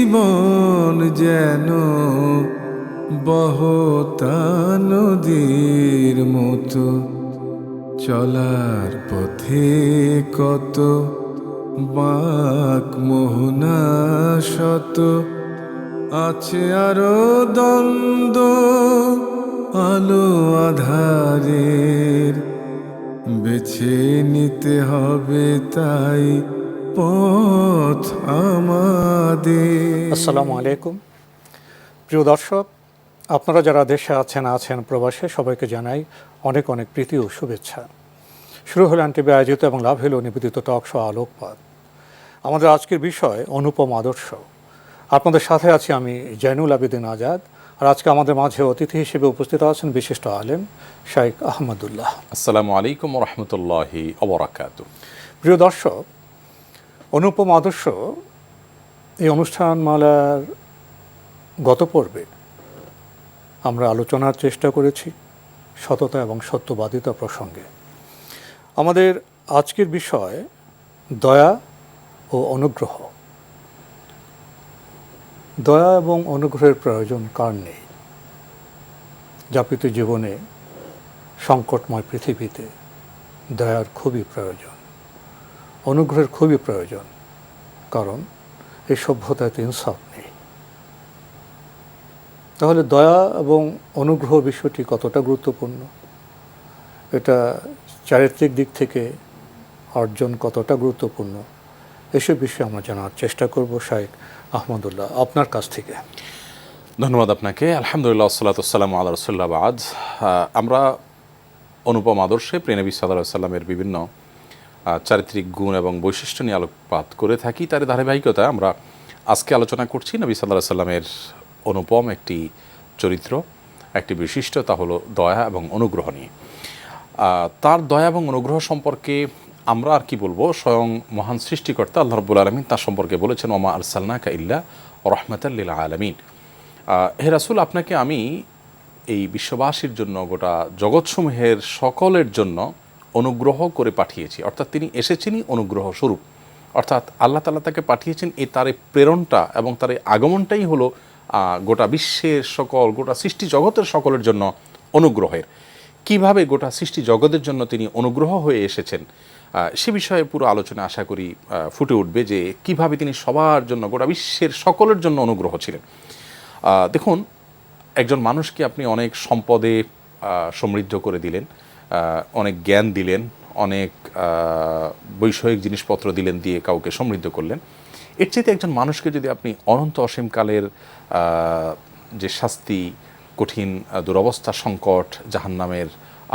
জীবন যেন বহতা নদীর মতো, চলার পথে কত বাঁক মোহনা শত, আছে আরো দ্বন্দ্ব আলো আধারের, বেছে নিতে হবে তাই পথ আমাদের। আসসালামু আলাইকুম প্রিয় দর্শক, আপনারা যারা দেশে আছেন প্রবাসে, সবাইকে জানাই অনেক অনেক প্রীতি ও শুভেচ্ছা। শুরু হলো এনটিভি আয়োজিত এবং লাভ হলো নিবেদিত টক শো আলোকপাত। আমাদের আজকের বিষয় অনুপম আদর্শ। আপনাদের সাথে আছি আমি জয়নুল আবেদিন আজাদ। আর আজকে আমাদের মাঝে অতিথি হিসেবে উপস্থিত আছেন বিশিষ্ট আলেম শাইখ আহমদুল্লাহ। আসসালামু আলাইকুম রহমতুল্লাহি ওয়াবারাকাতুহু। প্রিয় দর্শক, অনুপম আদর্শ এই অনুষ্ঠানমালার গত পর্বে আমরা আলোচনার চেষ্টা করেছি সততা এবং সত্যবাদিতা প্রসঙ্গে। আমাদের আজকের বিষয় দয়া ও অনুগ্রহ। দয়া এবং অনুগ্রহের প্রয়োজন কার নেই? যাপিত জীবনে সংকটময় পৃথিবীতে দয়ার খুবই প্রয়োজন, অনুগ্রহের খুবই প্রয়োজন, কারণ এই সভ্যতাতে ইনসাফ নেই। তাহলে দয়া এবং অনুগ্রহ বিষয়টি কতটা গুরুত্বপূর্ণ, এটা চারিত্রিক দিক থেকে অর্জন কতটা গুরুত্বপূর্ণ, এসব বিষয়ে আমরা জানার চেষ্টা করব শাইখ আহমদুল্লাহ আপনার কাছ থেকে। ধন্যবাদ আপনাকে। আলহামদুলিল্লাহ, সাল্লাতু ওয়াসসালামু আলা রাসূলিল্লাহ বাদ। আমরা অনুপম আদর্শে প্রিয় নবী সাল্লাল্লাহু আলাইহি সাল্লামের বিভিন্ন চারিত্রিক গুণ এবং বৈশিষ্ট্য নিয়ে আলোকপাত করে থাকি। তার ধারাবাহিকতা আমরা আজকে আলোচনা করছি নবী সাল্লাল্লাহু আলাইহি সাল্লামের অনুপম একটি চরিত্র, একটি বৈশিষ্ট্য, তা হলো দয়া এবং অনুগ্রহ নিয়ে। তার দয়া এবং অনুগ্রহ সম্পর্কে আমরা আর কি বলবো, স্বয়ং মহান সৃষ্টিকর্তা আল্লাহ রাব্বুল আলামিন তার সম্পর্কে বলেছেন, ওমা আরসালনাকা ইল্লা রাহমাতাল লিল আলামিন। হে রাসূল, আপনাকে আমি এই বিশ্ববাসীর জন্য, গোটা জগৎসমূহের সকলের জন্য অনুগ্রহ করে পাঠিয়েছি। অর্থাৎ তিনি এসেছেনই অনুগ্রহ স্বরূপ, অর্থাৎ আল্লাহ তাআলা তাকে পাঠিয়েছেন। এই তার প্রেরণটা এবং তার আগমনটাই হলো গোটা বিশ্বের সকল, গোটা সৃষ্টি জগতের সকলের জন্য অনুগ্রহের। কিভাবে গোটা সৃষ্টি জগতের জন্য তিনি অনুগ্রহ হয়ে এসেছেন সে বিষয়ে পুরো আলোচনা আশা করি ফুটে উঠবে, যে কিভাবে তিনি সবার জন্য, গোটা বিশ্বের সকলের জন্য অনুগ্রহ ছিলেন। দেখুন, একজন মানুষকে আপনি অনেক সম্পদে সমৃদ্ধ করে দিলেন, অনেক জ্ঞান দিলেন, অনেক বৈষয়িক জিনিসপত্র দিলেন, দিয়ে কাউকে সমৃদ্ধ করলেন। এর চাইতে একজন মানুষকে যদি আপনি অনন্ত অসীমকালের যে শাস্তি, কঠিন দুরবস্থা, সংকট, জাহান্নামের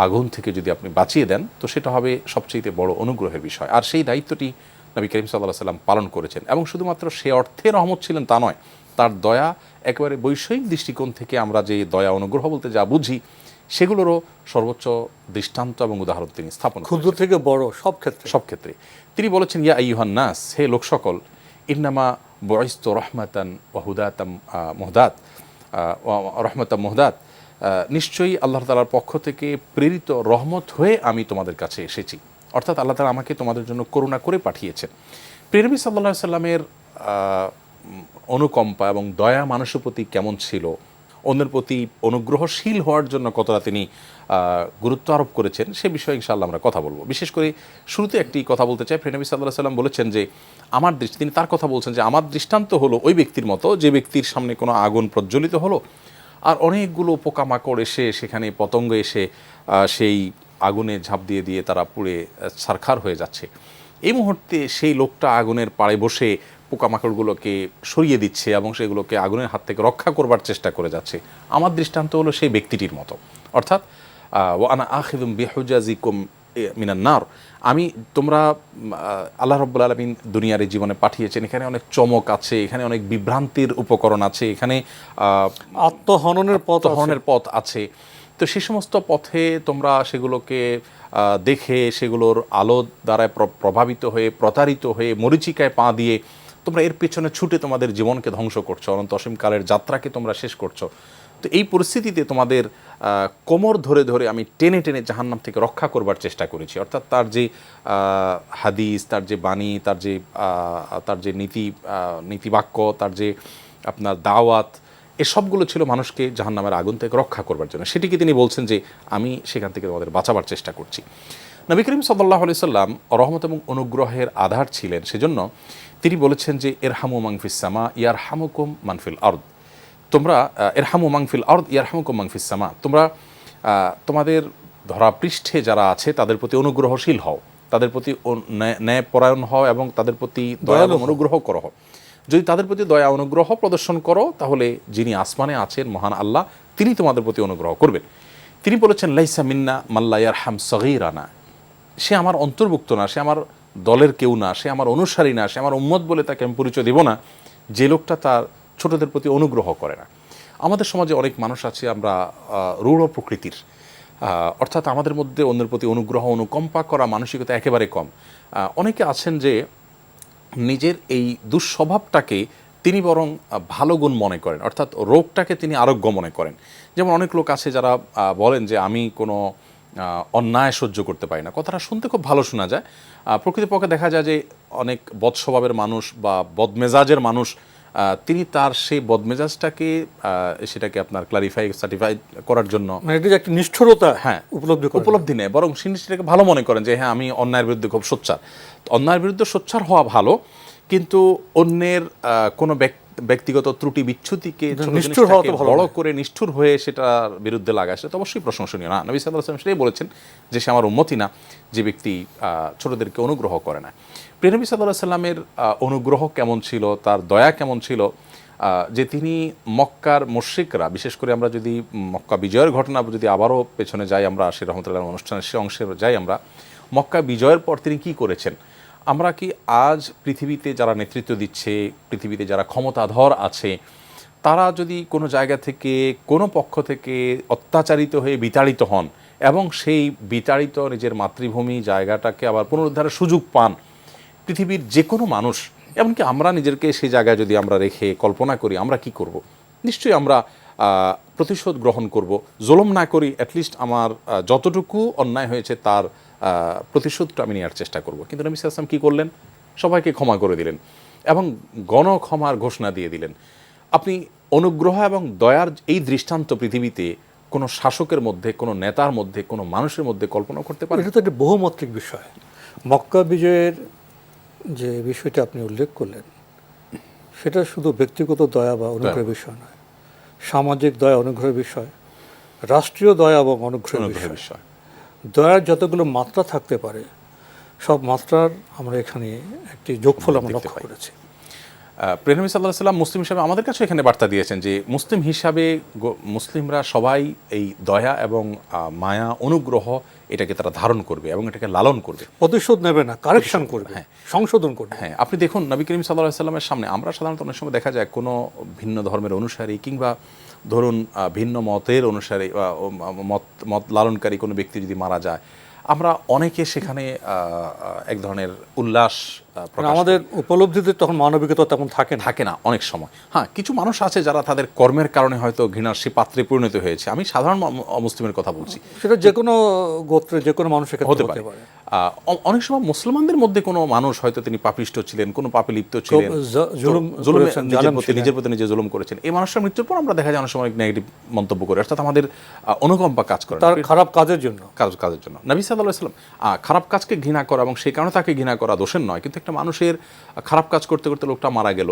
আগুন থেকে যদি আপনি বাঁচিয়ে দেন, তো সেটা হবে সবচেয়ে বড় অনুগ্রহের বিষয়। আর সেই দায়িত্বটি নবী করিম সাল্লাল্লাহু আলাইহি সাল্লাম পালন করেছেন। এবং শুধুমাত্র সে অর্থে রহমত ছিলেন তা নয়, তার দয়া একেবারে বৈষয়িক দৃষ্টিকোণ থেকে আমরা যে দয়া অনুগ্রহ বলতে যা বুঝি, সেগুলোরও সর্বোচ্চ দৃষ্টান্ত এবং উদাহরণ তিনি স্থাপন করেছেন। ক্ষুদ্র থেকে বড় সব ক্ষেত্রে তিনি বলেছেন, ইয়া আইয়ুহান নাস, হে লোক সকল, ইন্নামা বুইসতু রাহমাতান ওয়া হুদাতাম মুহদাত রহমাতাম মুহদাত, নিশ্চয়ই আল্লাহ তাআলার পক্ষ থেকে প্রেরিত রহমত হয়ে আমি তোমাদের কাছে এসেছি। অর্থাৎ আল্লাহ তাআলা আমাকে তোমাদের জন্য করুণা করে পাঠিয়েছেন। প্রিয় নবী সাল্লাল্লাহু আলাইহি সাল্লামের অনুকম্পা এবং দয়া মানুষের প্রতি কেমন ছিল, অন্যের প্রতি অনুগ্রহশীল হওয়ার জন্য কতটা তিনি গুরুত্ব আরোপ করেছেন, সে বিষয়ে ইনশাআল্লাহ আমরা কথা বলবো। বিশেষ করে শুরুতে একটি কথা বলতে চাই। প্রিয় নবী সাল্লাল্লাহু আলাইহি সাল্লাম বলেছেন যে তিনি তার কথা বলছেন যে আমার দৃষ্টান্ত হলো ওই ব্যক্তির মতো, যে ব্যক্তির সামনে কোনো আগুন প্রজ্বলিত হলো, আর অনেকগুলো পোকামাকড় এসে, সেখানে পতঙ্গ এসে সেই আগুনে ঝাঁপ দিয়ে দিয়ে তারা পুড়ে ছারখার হয়ে যাচ্ছে। এই মুহূর্তে সেই লোকটা আগুনের পাড়ে বসে পোকামাকড়গুলোকে সরিয়ে দিচ্ছে এবং সেগুলোকে আগুনের হাত থেকে রক্ষা করবার চেষ্টা করে যাচ্ছে। আমার দৃষ্টান্ত হলো সেই ব্যক্তিটির মতো। অর্থাৎ ওয়া আনা আখিযুম বিহুজাজিকুম মিনান নার, তোমরা আল্লাহ রাব্বুল আলামিন দুনিয়ার এই জীবনে পাঠিয়েছেন, এখানে অনেক চমক আছে, এখানে অনেক বিভ্রান্তির উপকরণ আছে, এখানে আত্মহননের পথ আছে। তো সে সমস্ত পথে তোমরা সেগুলোকে দেখে, সেগুলোর আলো দ্বারা প্রভাবিত হয়ে, প্রতারিত হয়ে, মরীচিকায় পা দিয়ে তোমরা এর পেছনে ছুটে তোমাদের জীবনকে ধ্বংস করছো, অনন্ত অসীমকালের যাত্রাকে তোমরা শেষ করছো। তো এই পরিস্থিতিতে তোমাদের কোমর ধরে ধরে আমি টেনে টেনে জাহান্নাম থেকে রক্ষা করবার চেষ্টা করেছি। অর্থাৎ তার যে হাদিস, তার যে বাণী, তার যে নীতিবাক্য, তার যে আপনার দাওয়াত, এসবগুলো ছিল মানুষকে জাহান্নামের আগুন থেকে রক্ষা করবার জন্য। সেটিকে তিনি বলছেন যে আমি সেখান থেকে তোমাদের বাঁচাবার চেষ্টা করছি। নবী করিম সাল্লাল্লাহু আলাইহি সাল্লাম রহমত এবং অনুগ্রহের আধার ছিলেন, সেজন্য তিনি বলেছেন যে এরহামু মাংফিস সামা ইয়ারহামুকুম মানফিল আরদ। তোমরা এরহামু মাংফিল আরদ ইয়ারহামুকুম মাংফিস সামা, তোমরা তোমাদের ধরাপৃষ্ঠে যারা আছে তাদের প্রতি অনুগ্রহশীল হও, তাদের প্রতি ন্যায়পরায়ণ হও এবং তাদের প্রতি দয়া এবং অনুগ্রহ করো। যদি তাদের প্রতি দয়া অনুগ্রহ প্রদর্শন করো তাহলে যিনি আসমানে আছেন মহান আল্লাহ, তিনি তোমাদের প্রতি অনুগ্রহ করবেন। তিনি বলেছেন লাইসা মিন্না মাল্লা ইয়ারহাম সগীরানা, সে আমার অন্তর্ভুক্ত না, সে আমার দলের কেউ না, সে আমার অনুসারী না, সে আমার উম্মত বলে তাকে আমি পরিচয় দেব না যে লোকটা তার ছোটদের প্রতি অনুগ্রহ করে না। আমাদের সমাজে অনেক মানুষ আছে আমরা রূঢ় প্রকৃতির, অর্থাৎ আমাদের মধ্যে অন্যের প্রতি অনুগ্রহ অনুকম্পা করা মানসিকতা একেবারে কম। অনেকে আছেন যে নিজের এই দুঃস্বভাবটাকে তিনি বরং ভালো গুণ মনে করেন, অর্থাৎ রোগটাকে তিনি আরোগ্য মনে করেন। যেমন অনেক লোক আছে যারা বলেন যে আমি কোনো অন্যায় সহ্য করতে পারি না। কথাটা শুনতে খুব ভালো শোনা যায়, প্রকৃতপক্ষে দেখা যায় যে অনেক বদস্বভাবের মানুষ বা বদমেজাজের মানুষ তিনি তার সেই বদমেজাজটাকে সেটাকে আপনার সার্টিফাই করার জন্য একটা নিষ্ঠুরতা হ্যাঁ উপলব্ধি নেয়, বরং সেটাকে ভালো মনে করেন যে হ্যাঁ আমি অন্যায়ের বিরুদ্ধে খুব সোচ্চার। অন্যায়ের বিরুদ্ধে সোচ্চার হওয়া ভালো, কিন্তু অন্যের কোনো ব্যক্তিগত ত্রুটি বিচ্ছুতিকে বড় করে নিষ্ঠুর হয়ে সেটার বিরুদ্ধে লাগা, সেটা অবশ্যই প্রশংসনীয় না। নবী সাল্লাল্লাহু আলাইহি ওয়াসাল্লাম সেটাই বলেছেন যে সে আমার উম্মতি না যে ব্যক্তি ছোটদেরকে অনুগ্রহ করে না। প্রিয় নবী সাল্লাল্লাহু আলাইহি ওয়াসাল্লামের অনুগ্রহ কেমন ছিল, তার দয়া কেমন ছিল, যে তিনি মক্কার মুশরিকরা, বিশেষ করে আমরা যদি মক্কা বিজয়ের ঘটনা যদি আবারও পেছনে যাই, আমরা আশির রহমতুল্লাহ অনুষ্ঠানের সে অংশে যাই, আমরা মক্কা বিজয়ের পর তিনি কি করেছেন। আমরা কি আজ পৃথিবীতে যারা নেতৃত্ব দিচ্ছে, পৃথিবীতে যারা ক্ষমতাধর আছে, তারা যদি কোনো জায়গা থেকে কোনো পক্ষ থেকে অত্যাচারিত হয়ে বিতাড়িত হন এবং সেই বিতাড়িত নিজের মাতৃভূমি জায়গাটাকে আবার পুনরুদ্ধারের সুযোগ পান, পৃথিবীর যে কোনো মানুষ, এমনকি আমরা নিজেদেরকে সেই জায়গায় যদি আমরা রেখে কল্পনা করি আমরা কি করব, নিশ্চয়ই আমরা প্রতিশোধ গ্রহণ করব, জুলুম না করি, অ্যাটলিস্ট আমার যতটুকু অন্যায় হয়েছে তার প্রতিশোধটা আমি নেওয়ার চেষ্টা করব। কিন্তু নবী সাল্লাল্লাহু আলাইহি ওয়াসাল্লাম কী করলেন? সবাইকে ক্ষমা করে দিলেন এবং গণক্ষমার ঘোষণা দিয়ে দিলেন। আপনি অনুগ্রহ এবং দয়ার এই দৃষ্টান্ত পৃথিবীতে কোনো শাসকের মধ্যে, কোনো নেতার মধ্যে, কোনো মানুষের মধ্যে কল্পনা করতে পারেন? এটা তো একটা বহুমাত্রিক বিষয়। মক্কা বিজয়ের যে বিষয়টা আপনি উল্লেখ করলেন, সেটা শুধু ব্যক্তিগত দয়া বা অনুগ্রহের বিষয় নয়, সামাজিক দয়া অনুগ্রহের বিষয়, রাষ্ট্রীয় দয়া এবং অনুগ্রহের বিষয়। দয়ার যতগুলো মাত্রা থাকতে পারে সব মাত্রার আমরা এখানে একটি যোগফল আমরা লক্ষ্য করেছি। প্রিয় নবী সাল্লাল্লাহু আলাইহি ওয়াসাল্লাম মুসলিম হিসাবে আমাদের কাছে এখানে বার্তা দিয়েছেন যে মুসলিম হিসাবে মুসলিমরা সবাই এই দয়া এবং মায়া অনুগ্রহ এটাকে তারা ধারণ করবে এবং এটাকে লালন করবে, প্রতিশোধ নেবে না, কারেকশন করবে, হ্যাঁ, সংশোধন করবে। হ্যাঁ, আপনি দেখুন নবী করিম সাল্লাল্লাহু আলাইহি ওয়াসাল্লামের সামনে আমরা সাধারণত অনেক সময় দেখা যায় কোনো ভিন্ন ধর্মের অনুসারী কিংবা ধরুন ভিন্ন মতের অনুসারী মত লালনকারী কোনো ব্যক্তি যদি মারা যায়, আমরা অনেকে সেখানে এক ধরনের উল্লাস, আমাদের উপলব্ধিতে তখন মানবিকতা তেমন থাকে না অনেক সময়। হ্যাঁ, কিছু মানুষ আছে যারা তাদের কর্মের কারণে হয়তো ঘৃণার সে পাত্রে পরিণত হয়েছে। আমি সাধারণ অমুসলিমের কথা বলছি, সেটা যে কোনো গোত্রে যে কোনো মানুষের হতে পারে। অনেক সময় মুসলমানদের মধ্যে কোনো মানুষ হয়তো তিনি পাপিষ্ট ছিলেন, কোনো পাপে লিপ্ত ছিলেন, নিজের প্রতি নিজে জুলুম করেছেন, এই মানুষটার মৃত্যুর পর আমরা দেখা যায় অনেক সময় নেগেটিভ মন্তব্য করে, অর্থাৎ আমাদের অনুকম্পা কাজ করে তার খারাপ কাজের জন্য। নবী সাল্লাল্লাহু আলাইহি ওয়াসাল্লাম খারাপ কাজকে ঘৃণা করা এবং সেই কারণে তাকে ঘৃণা করা দোষের নয়, কিন্তু একটা মানুষের খারাপ কাজ করতে করতে লোকটা মারা গেল,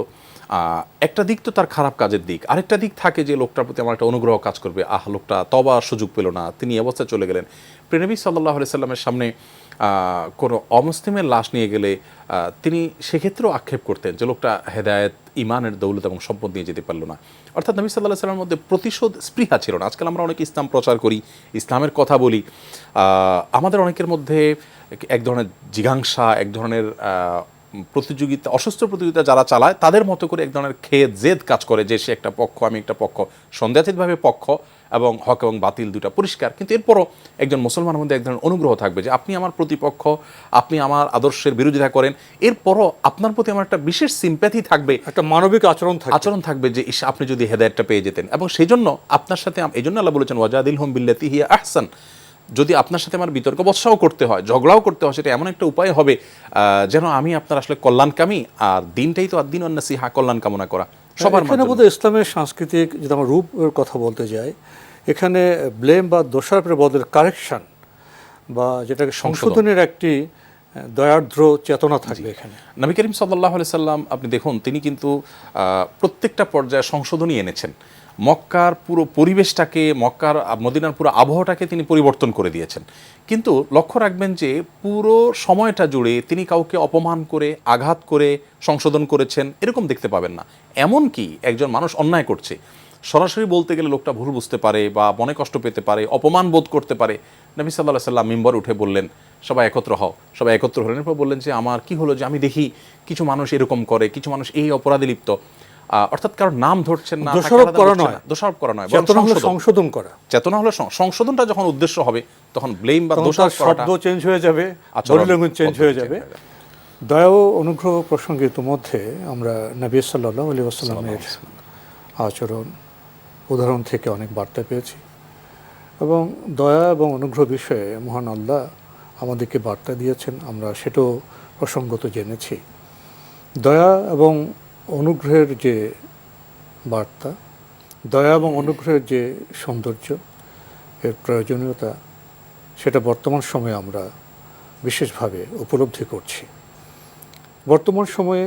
একটা দিক তো তার খারাপ কাজের দিক, আরেকটা দিক থাকে যে লোকটার প্রতি আমার একটা অনুগ্রহ কাজ করবে, লোকটা তওবার সুযোগ পেল না, তিনি এই অবস্থায় চলে গেলেন। প্রিয় নবী সাল্লাল্লাহু আলাইহি ওয়াসাল্লামের সামনে কোনো অমুসলিমের লাশ নিয়ে গেলে তিনি সেক্ষেত্রেও আক্ষেপ করতেন যে লোকটা হেদায়েত, ইমানের দৌলত এবং সম্পদ নিয়ে যেতে পারলো না। অর্থাৎ নবী সাল্লাল্লাহু আলাইহি ওয়াসাল্লামের মধ্যে প্রতিশোধ স্পৃহা ছিল না। আজকাল আমরা অনেক ইসলাম প্রচার করি, ইসলামের কথা বলি, আমাদের অনেকের মধ্যে এক ধরনের জিজ্ঞাসা, এক ধরনের প্রতিযোগিতা, অসুস্থ প্রতিযোগিতা যারা চালায় তাদের মতো করে এক ধরনের খেদ জেদ কাজ করে যে সে একটা পক্ষ, আমি একটা পক্ষ, সন্দেহাতীতভাবে পক্ষ এবং হক এবং বাতিল দুটা পরিষ্কার। কিন্তু এরপরও একজন মুসলমানের মধ্যে এক ধরনের অনুগ্রহ থাকবে যে আপনি আমার প্রতিপক্ষ, আপনি আমার আদর্শের বিরোধিতা করেন, এরপরও আপনার প্রতি আমার একটা বিশেষ সিম্প্যাথি থাকবে, একটা মানবিক আচরণ থাকবে যে আপনি যদি হেদায়েতটা পেয়ে যেতেন। এবং সেই জন্য আপনার সাথে, এই জন্য আল্লাহ বলেছেন ওয়াজাদিলহুম বিল্লাতি হিয়া আহসান, যদি আপনার সাথে আমার বিতর্ক বৎসাও করতে হয়, ঝগড়াও করতে হয়, সেটা এমন একটা উপায় হবে যেন আমি আপনার আসলে কল্যাণকামী, আর দিনটাই তো আদ্দিন নাসিহা, কল্যাণ কামনা করা সবার এখানে বোধহয় ইসলামের সাংস্কৃতিক যদি আমরা রূপের কথা বলতে যাই, এখানে ব্লেম বা দোষারোপের বদলে কারেকশন বা যেটাকে সংশোধনের একটি দয়ার্দ্র চেতনা থাকবে এখানে। নবী করিম সাল্লাল্লাহু আলাইহি সাল্লাম আপনি দেখুন, তিনি কিন্তু প্রত্যেকটা পর্যায়ে সংশোধনী এনেছেন। মক্কার পুরো পরিবেশটাকে, মক্কার মদিনার পুরো আবহাওয়াটাকে তিনি পরিবর্তন করে দিয়েছেন। কিন্তু লক্ষ্য রাখবেন যে পুরো সময়টা জুড়ে তিনি কাউকে অপমান করে, আঘাত করে সংশোধন করেছেন এরকম দেখতে পাবেন না। এমন কি একজন মানুষ অন্যায় করছে, সরাসরি বলতে গেলে লোকটা ভুল বুঝতে পারে বা মনে কষ্ট পেতে পারে, অপমান বোধ করতে পারে, নবী সাল্লাল্লাহু আলাইহি সাল্লাম মিম্বর উঠে বললেন সবাই একত্র হও, সবাই একত্র হলেন। এরপর বললেন যে আমার কি হলো যে আমি দেখি কিছু মানুষ এরকম করে, কিছু মানুষ এই অপরাধে লিপ্ত। অর্থাৎ কারোর নাম ধরছেন না, দোষারোপ করা নয়, সংশোধন করা। চেতনা হলো সংশোধনটা যখন উদ্দেশ্য হবে তখন ব্লেম বা দোষারোপ করাটা, শব্দ চেঞ্জ হয়ে যাবে, বডি ল্যাঙ্গুয়েজ চেঞ্জ হয়ে যাবে। দয়া ও অনুগ্রহ প্রসঙ্গে ইতিমধ্যে আমরা নবী সাল্লাল্লাহু আলাইহি ওয়াসাল্লামের আচরণ উদাহরণ থেকে অনেক বার্তা পেয়েছি, এবং দয়া এবং অনুগ্রহ বিষয়ে মহান আল্লাহ আমাদেরকে বার্তা দিয়েছেন, আমরা সেটাও প্রসঙ্গত জেনেছি। দয়া এবং অনুগ্রহের যে বার্তা, দয়া এবং অনুগ্রহের যে সৌন্দর্য, এর প্রয়োজনীয়তা, সেটা বর্তমান সময়ে আমরা বিশেষভাবে উপলব্ধি করছি। বর্তমান সময়ে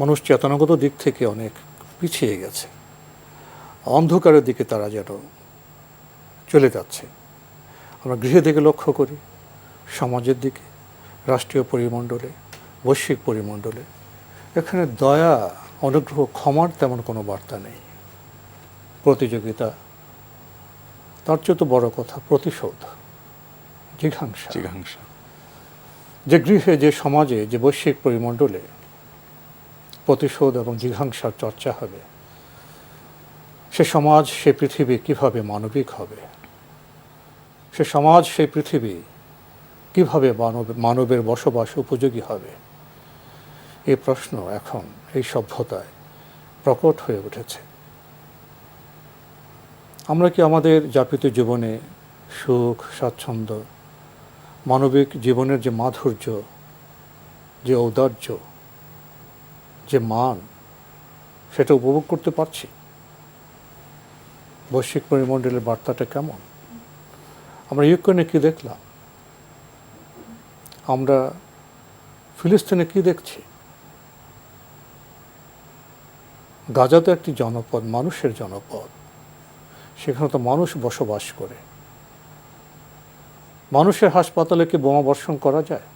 মানুষ চেতনাগত দিক থেকে অনেক পিছিয়ে গেছে, অন্ধকারের দিকে তারা যেন চলে যাচ্ছে। আমরা গৃহে দিকে লক্ষ্য করি, সমাজের দিকে, রাষ্ট্রীয় পরিমণ্ডলে, বৈশ্বিক পরিমণ্ডলে, এখানে দয়া, অনুগ্রহ, ক্ষমার তেমন কোনো বার্তা নেই। প্রতিযোগিতা, তার চেয়ে তো বড় কথা প্রতিশোধ, জিঘাংসা। যে গৃহে, যে সমাজে, যে বৈশ্বিক পরিমণ্ডলে প্রতিশোধ এবং জিঘাংসার চর্চা হবে, সে সমাজ, সে পৃথিবী কিভাবে মানবিক হবে? সে সমাজ, সেই পৃথিবী কিভাবে মানবের বসবাস উপযোগী হবে? এই প্রশ্ন এখন এই সভ্যতায় প্রকট হয়ে উঠেছে। আমরা কি আমাদের যাপিত জীবনে সুখ, স্বাচ্ছন্দ্য, মানবিক জীবনের যে মাধুর্য, যে ঔদার্য, যে মান, সেটা উপভোগ করতে পারছি? বৈশ্বিক পরিমণ্ডলের বার্তাটা কেমন? আমরা ইউক্রেনে কি দেখলাম? আমরা ফিলিস্তিনে কি দেখছি? গাজা তো একটি জনপদ, মানুষের জনপদ, সেখানে তো মানুষ বসবাস করে। মানুষের হাসপাতালে কি বোমা বর্ষণ করা যায়?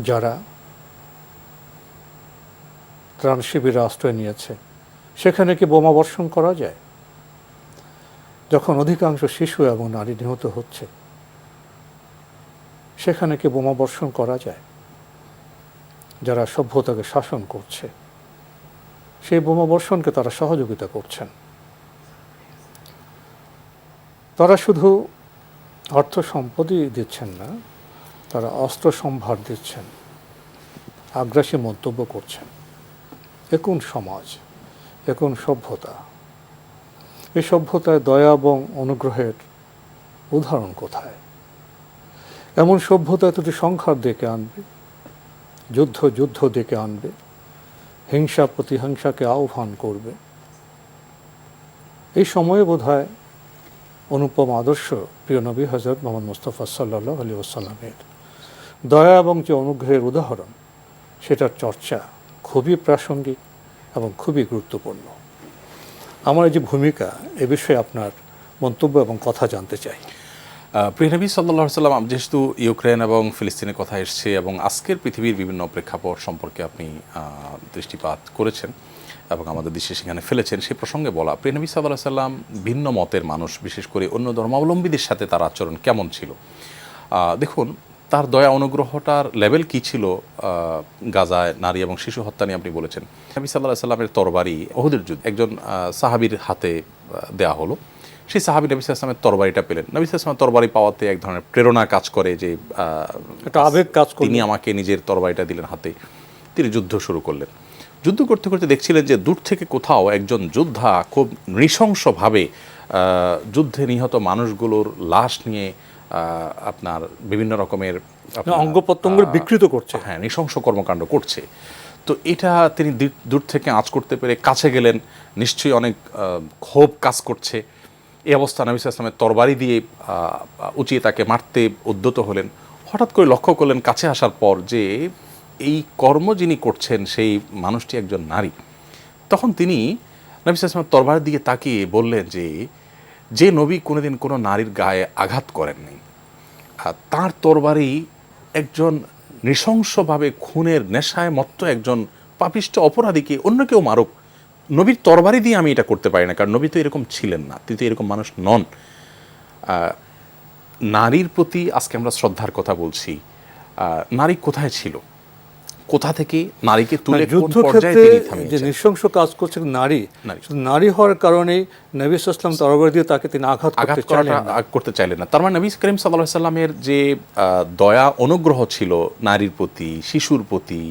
যারা ত্রাণ শিবিরে আশ্রয় নিয়েছে সেখানে কি বোমা বর্ষণ করা যায়? যখন অধিকাংশ শিশু এবং নারী নিহত হচ্ছে সেখানে কি বোমা বর্ষণ করা যায়? যারা সভ্যতাকে শাসন করছে সেই বোমা বর্ষণকে তারা সহযোগিতা করছেন। তারা শুধু অর্থ সম্পদই দিচ্ছেন না, তারা অস্ত্র সম্ভার দিচ্ছেন, আগ্রাসী মন্তব্য করছেন। এ কোন সমাজ, এ কোন সভ্যতা? এই সভ্যতায় দয়া এবং অনুগ্রহের উদাহরণ কোথায়? এমন সভ্যতায় দুটি সংখ্যার ডেকে আনবে, যুদ্ধ ডেকে আনবে, হিংসা প্রতিহিংসাকে আহ্বান করবে। এই সময়ে বোধহয় অনুপম আদর্শ প্রিয় নবী হযরত মুহাম্মদ মুস্তাফা সাল্লাল্লাহু আলাইহি ওয়াসাল্লামের দয়া এবং যে অনুগ্রহের উদাহরণ, সেটার চর্চা খুবই প্রাসঙ্গিক এবং খুবই গুরুত্বপূর্ণ। আমার এই যে ভূমিকা, এ বিষয়ে আপনার মন্তব্য এবং কথা জানতে চাই। প্রিয় নবী সাল্লাল্লাহু আলাইহি ওয়াসাল্লাম, যেহেতু ইউক্রেন এবং ফিলিস্তিনের কথা এসছে এবং আজকের পৃথিবীর বিভিন্ন প্রেক্ষাপট সম্পর্কে আপনি দৃষ্টিপাত করেছেন এবং আমাদের দৃষ্টি সেখানে ফেলেছেন, সেই প্রসঙ্গে বলা, প্রিয় নবী সাল্লাল্লাহু আলাইহি ওয়াসাল্লাম ভিন্ন মতের মানুষ, বিশেষ করে অন্য ধর্মাবলম্বীদের সাথে তার আচরণ কেমন ছিল? দেখুন, তার দয়া অনুগ্রহটার লেভেল কি ছিল গাজায় নারী এবং শিশু হত্যা নিয়ে আপনি বলেছেন। নবী সাল্লাল্লাহু আলাইহি সাল্লামের তরবারি উহুদের যুদ্ধে একজন সাহাবীর হাতে দেয়া হলো, সেই সাহাবী নবী সাল্লাল্লাহু আলাইহি সাল্লামের তরবারিটা পেলেন। নবী সাল্লাল্লাহু আলাইহি সাল্লামের তরবারি পাওয়াতে এক ধরনের প্রেরণা কাজ করে যে একটা আবেগ কাজ করে, তিনি আমাকে নিজের তরবারিটা দিলেন হাতে, তিনি যুদ্ধ শুরু করলেন। যুদ্ধ করতে করতে দেখছিলেন যে দূর থেকে কোথাও একজন যোদ্ধা খুব নৃশংসভাবে যুদ্ধে নিহত মানুষগুলোর লাশ নিয়ে আপনার বিভিন্ন রকমের অঙ্গ প্রত্যঙ্গ বিকৃত করছে, হ্যাঁ, নৃশংস কর্মকাণ্ড করছে। তো এটা তিনি দূর থেকে আঁচ করতে পেরে কাছে গেলেন, নিশ্চয়ই অনেক ক্ষোভ কাজ করছে। এই অবস্থা নবী সাল্লাল্লাহু আলাইহি ওয়াসাল্লামের তরবারি দিয়ে উঁচিয়ে তাকে মারতে উদ্যত হলেন। হঠাৎ করে লক্ষ্য করলেন কাছে আসার পর যে এই কর্ম যিনি করছেন সেই মানুষটি একজন নারী। তখন তিনি নবী সাল্লাল্লাহু আলাইহি ওয়াসাল্লামের তরবারির দিকে তাকিয়ে বললেন যে নবী কোনোদিন কোনো নারীর গায়ে আঘাত করেননি, তার তরবারি একজন নৃশংসভাবে খুনের নেশায় মত্ত একজন পাপিষ্ট অপরাধীকে অন্য কেউ মারুক, নবীর তরবারি দিয়ে আমি এটা করতে পারি না, কারণ নবী তো এরকম ছিলেন না, তিনি তো এরকম মানুষ নন। নারীর প্রতি আজকে আমরা শ্রদ্ধার কথা বলছি। নারী কোথায় ছিল, কোথা থেকে নারীকে তুলে যুদ্ধক্ষেত্রে যে নৃশংস কাজ করছে নারী হওয়ার কারণেই নবী সাল্লাল্লাহু আলাইহি ওয়াসাল্লাম তরবারি দিয়ে তাকে তিনি আঘাত করতে চাইলেন না। তার মানে নবী করিম সাল্লাল্লাহু আলাইহি সাল্লামের যে দয়া অনুগ্রহ ছিল নারীর প্রতি, শিশুর প্রতি,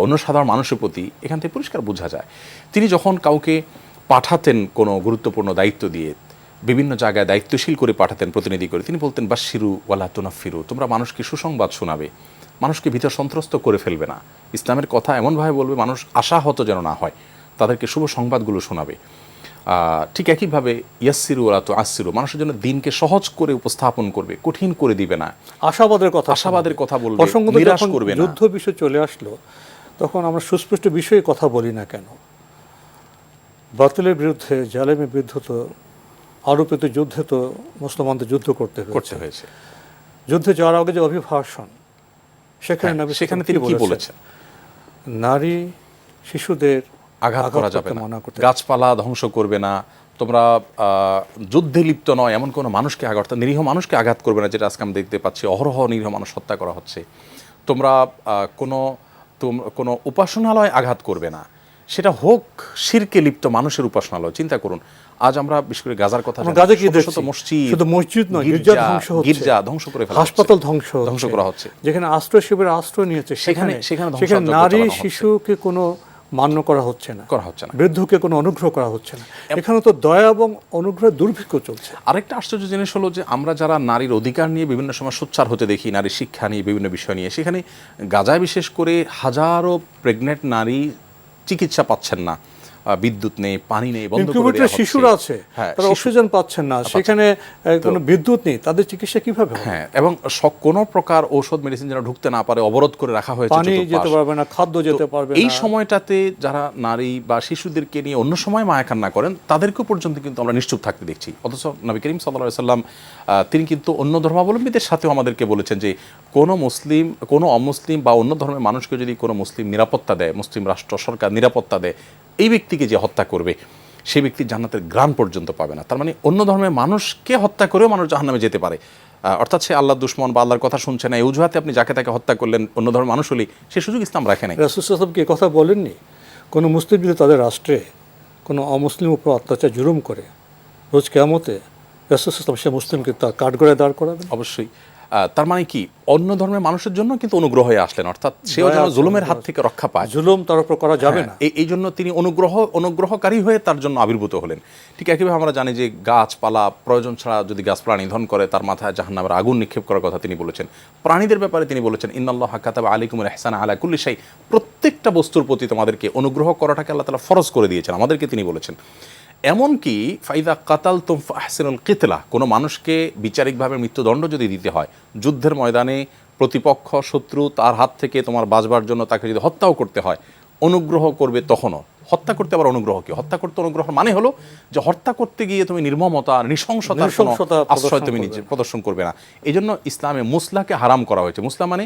অন্য সাধারণ মানুষের প্রতি, এখান থেকে পরিষ্কার বোঝা যায়। তিনি যখন কাউকে পাঠাতেন কোনো গুরুত্বপূর্ণ দায়িত্ব দিয়ে, বিভিন্ন জায়গায় দায়িত্বশীল করে পাঠাতেন প্রতিনিধি করে, তিনি বলতেন বাশশিরু ওয়ালা তুনাফিরু, তোমরা মানুষকে সুসংবাদ শোনাবে, মানুষকে ভীত সন্ত্রস্ত করে ফেলবে না, ইসলামের কথা এমনভাবে বলবে মানুষ আশাহত যেন না হয়, তাদেরকে শুভ সংবাদগুলো শোনাবে। ঠিক একইভাবে ইয়াসসিরু ওয়ালা তুআসসিরু, মানুষের জন্য দিনকে সহজ করে উপস্থাপন করবে, কঠিন করে দিবে না, আশাবাদের কথা বলবে, নিরাশ করবে না। যুদ্ধ বিষয় চলে আসলো, তখন আমরা সুস্পষ্ট বিষয়ে কথা বলি না কেন? বাতিলের বিরুদ্ধে, জালেমের বিরুদ্ধে তো আরোপিত যুদ্ধে তো মুসলমানদের যুদ্ধ করতে হয়েছে। যুদ্ধে যাওয়ার আগে যে অভিভাষণ, সেখানে তিনি কি বলেছেন? নারী শিশুদের আঘাত করা যাবে না, গাছপালা ধ্বংস করবে না, তোমরা যুদ্ধে লিপ্ত নয় এমন কোনো মানুষকে আঘাত, নিরীহ মানুষকে আঘাত করবে না, যেটা আজকে আমরা দেখতে পাচ্ছি অহরহ নিরীহ মানুষ হত্যা করা হচ্ছে। তোমরা কোনো উপাসনালয় আঘাত করবে না, সেটা হোক শিরকে লিপ্ত মানুষের উপাসনালয়। চিন্তা করুন, আজ আমরা বিশেষ করে গাজার কথা, মসজিদ নয়, গির্জা ধ্বংস করে ফেলা, হাসপাতাল ধ্বংস করা হচ্ছে, যেখানে আশ্রয় শিবিরে আশ্রয় নিয়েছে সেখানে নারী শিশুকে কোনো মান্য করা হচ্ছে না, বৃদ্ধকে কোনো অনুগ্রহ করা হচ্ছে না। এখানে তো দয়া এবং অনুগ্রহের দুর্ভিক্ষ চলছে। আরেকটা আশ্চর্য জিনিস হলো যে আমরা যারা নারীর অধিকার নিয়ে বিভিন্ন সময় সোচ্চার হতে দেখি, নারীর শিক্ষা নিয়ে, বিভিন্ন বিষয় নিয়ে, সেখানে গাজায় বিশেষ করে হাজারো প্রেগনেন্ট নারী চিকিৎসা পাচ্ছেন না, বিদ্যুৎ নেই, পানি নেই, বন্ধ করে দেওয়া হচ্ছে, শিশুরা আছে তারা অক্সিজেন পাচ্ছেন না, সেখানে কোনো বিদ্যুৎ নেই, তাদের চিকিৎসা কিভাবে হবে? হ্যাঁ, এবং কোনো প্রকার ঔষধ মেডিসিন যেন ঢুকতে না পারে অবরোধ করে রাখা হয়েছে, পানি যেতে পারবে না, খাদ্য যেতে পারবে না। এই সময়টাতে যারা নারী বা শিশুদেরকে নিয়ে অন্য সময় মায়া কান্না করেন, তাদেরকেও পর্যন্ত কিন্তু আমরা নিশ্চুপ থাকতে দেখছি। অথচ নবী করিম সাল্লাল্লাহু আলাইহি ওয়াসাল্লাম তিনি কিন্তু অন্য ধর্মাবলম্বীদের সাথেও আমাদেরকে বলেছেন যে কোনো মুসলিম, কোনো অমুসলিম বা অন্য ধর্মের মানুষকে যদি কোনো মুসলিম নিরাপত্তা দেয়, মুসলিম রাষ্ট্র সরকার নিরাপত্তা দেয়, এই ব্যক্তিকে যে হত্যা করবে সেই ব্যক্তি জান্নাতের গ্রাণ পর্যন্ত পাবে না। তার মানে অন্য ধর্মের মানুষকে হত্যা করেও মানুষ জাহান্নামে যেতে পারে। অর্থাৎ সে আল্লাহর দুশমন বা আল্লাহর কথা শুনছে না, এই অজুহাতে আপনি যাকে তাকে হত্যা করলেন, অন্য ধর্মের মানুষ হলেই সে সুযোগ ইসলাম রাখে নাই। রাসূল সাল্লাল্লাহু আলাইহি ওয়াসাল্লাম কি কথা বলেননি? কোনো মুসলিম যদি তাদের রাষ্ট্রে কোনো অমুসলিম উপর অত্যাচার জুলুম করে, রোজ কিয়ামতে রাসূল সাল্লাল্লাহু আলাইহি ওয়াসাল্লাম সে মুসলিমকে তার কাঠগড়ায় দাঁড় করাবেন। অবশ্যই। তার মানে কি, অন্য ধর্মের মানুষের জন্য কিন্তু অনুগ্রহ হয়ে আসলেন, অর্থাৎ সেও যেন জুলুমের হাত থেকে রক্ষা পায়, জুলুম তার উপর করা যাবে না, এই জন্য তিনি অনুগ্রহকারী হয়ে তার জন্য আবির্ভূত হলেন। ঠিক একইভাবে আমরা জানি যে গাছপালা প্রয়োজন ছাড়া যদি গাছপালা নিধন করে তার মাথায় জাহান্নামের আগুন নিক্ষেপ করার কথা তিনি বলেছেন। প্রাণীদের ব্যাপারে তিনি বলেছেন ইন্নাল্লাহা কাতাবা আলাইকুমুল ইহসানা আলা কুল্লি শাই, প্রত্যেকটা বস্তুর প্রতি তোমাদেরকে অনুগ্রহ করাটাকে আল্লাহ তাআলা ফরজ করে দিয়েছেন, আমাদেরকে তিনি বলেছেন। এমনকি ফাইদা কাতালতুম ফাহসিনুল কিতলা, কোনো মানুষকে বিচারিকভাবে মৃত্যুদণ্ড যদি দিতে হয়, যুদ্ধের ময়দানে প্রতিপক্ষ শত্রু তার হাত থেকে তোমার বাঁচবার জন্য তাকে যদি হত্যাও করতে হয়, অনুগ্রহ করবে তখনও। হত্যা করতে আবার অনুগ্রহ কি? হত্যা করতে অনুগ্রহ মানে হলো যে হত্যা করতে গিয়ে তুমি নির্মমতা, নৃশংসতার কোনো আশ্রয় তুমি নিজে প্রদর্শন করবে না। এই জন্য ইসলামে মুসলাকে হারাম করা হয়েছে। মুসলা মানে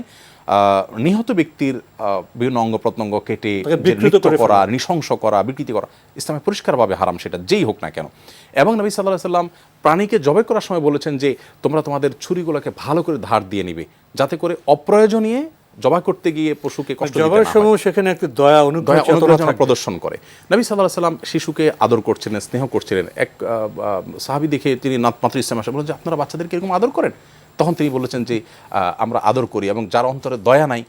নিহত ব্যক্তির বিভিন্ন অঙ্গ প্রত্যঙ্গ কেটে নৃত্য করা, নৃশংস করা, বিকৃতি করা ইসলামে পরিষ্কারভাবে হারাম, সেটা যেই হোক না কেন। এবং নবী সাল্লাল্লাহু আলাইহি সাল্লাম প্রাণীকে জবাই করার সময় বলেছেন যে তোমরা তোমাদের ছুরিগুলোকে ভালো করে ধার দিয়ে নিবে, যাতে করে অপ্রয়োজনীয় জবাই করতে গিয়ে পশুকে কষ্ট দিতে না হয়। সেখানে একটি দয়া অনুগ্রহ প্রদর্শন করে। নবী সাল্লাল্লাহু আলাইহি সাল্লাম শিশুকে আদর করছিলেন, স্নেহ করছিলেন। এক সাহাবী দেখে তিনি মাত্র ইসলাম আসে বলেন যে আপনারা বাচ্চাদেরকে এরকম আদর করেন? তখন তিনি বলেছেন যে আমরা আদর করি, এবং যার অন্তরে দয়া নাই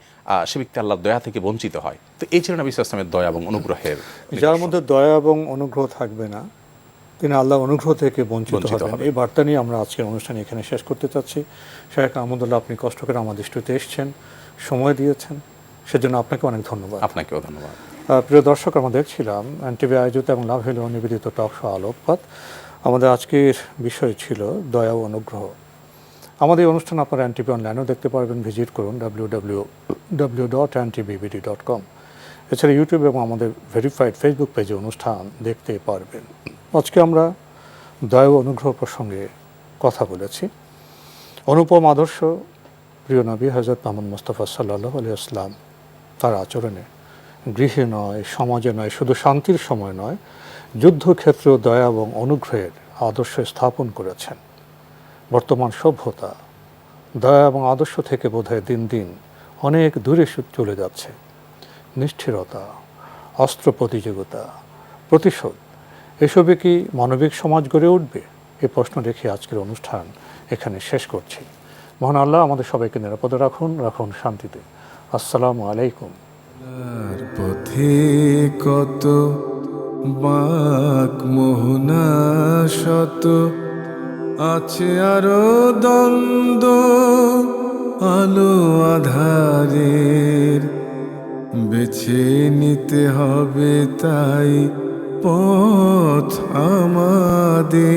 সে ব্যক্তি আল্লাহর দয়া থেকে বঞ্চিত হয়। তো এই ছিল নবী সাল্লাল্লাহু আলাইহি ওয়াসাল্লামের দয়া এবং অনুগ্রহের। যার মধ্যে দয়া এবং অনুগ্রহ থাকবে না তিনি আল্লাহ অনুগ্রহ থেকে বঞ্চিত হবেন। এই বার্তা নিয়ে আমরা আজকের অনুষ্ঠান এখানে শেষ করতে চাচ্ছি। শেখ আহমদুল্লাহ, আপনি কষ্ট করে আমাদের স্টুডিওতে এসেছেন, সময় দিয়েছেন, সেজন্য আপনাকে অনেক ধন্যবাদ। আপনাকেও ধন্যবাদ। প্রিয় দর্শক, আমরা দেখছিলাম এনটিভি আয়োজিত এবং লাভ হইল নিবেদিত টক শো আলোকপাত। আমাদের আজকের বিষয় ছিল দয়া ও অনুগ্রহ। আমাদের এই অনুষ্ঠান আপনারা এনটিভি অনলাইনেও দেখতে পারবেন, ভিজিট করুন www.ntbbd.com। এছাড়া ইউটিউব এবং আমাদের ভেরিফাইড ফেসবুক পেজে অনুষ্ঠান দেখতে পারবেন। আজকে আমরা দয়া ও অনুগ্রহ প্রসঙ্গে কথা বলেছি। অনুপম আদর্শ প্রিয় নবী হযরত মুহাম্মদ মুস্তাফা সাল্লাল্লাহু আলাইহি ওয়াসাল্লাম তার আচরণে গৃহে নয়, সমাজে নয়, শুধু শান্তির সময় নয়, যুদ্ধক্ষেত্রেও দয়া এবং অনুগ্রহের আদর্শ স্থাপন করেছেন। বর্তমান সভ্যতা দয়া এবং আদর্শ থেকে বোধহয় দিন দিন অনেক দূরে চলে যাচ্ছে। নিষ্ঠুরতা, অস্ত্র প্রতিযোগিতা, প্রতিশোধ, এসবে কি মানবিক সমাজ গড়ে উঠবে? এই প্রশ্ন রেখে আজকের অনুষ্ঠান এখানে শেষ করছি। মহান আল্লাহ আমাদের সবাইকে নিরাপদে রাখুন, রাখুন শান্তিতে। আসসালামু আলাইকুম। পথে কত বাক মোহনা শত, আছে আরো দ্বন্দ্ব আলো আধারের, বেছে নিতে হবে তাই পথ আমাদের।